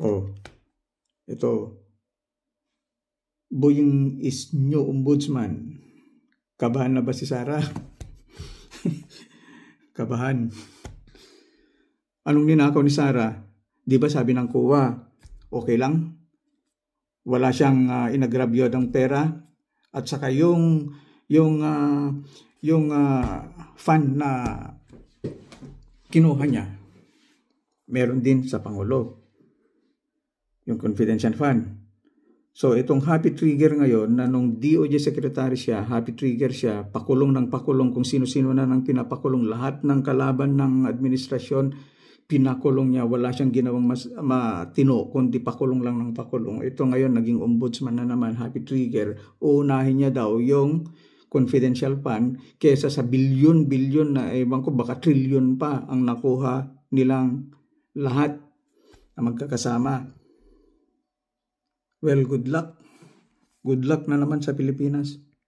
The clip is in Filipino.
Oh, ito. Boying is new ombudsman. Kabahan na ba si Sara? Kabahan. Anong ninakaw ni Sara? Di ba sabi ng COA, okay lang? Wala siyang inagrabyo ng pera. At saka yung fund na kinuha niya, meron din sa Pangulo. Yung confidential fund. So itong happy trigger ngayon na nung DOJ secretary siya, happy trigger siya, pakulong ng pakulong kung sino-sino na nang pinapakulong, lahat ng kalaban ng administrasyon, pinakulong niya, wala siyang ginawang matino, kundi pakulong lang ng pakulong. Ito ngayon naging ombudsman na naman, happy trigger, uunahin niya daw yung confidential fund kesa sa bilyon-bilyon na ewan ko baka trilyon pa ang nakuha nilang lahat na magkakasama. Well, good luck. Good luck na naman sa Pilipinas.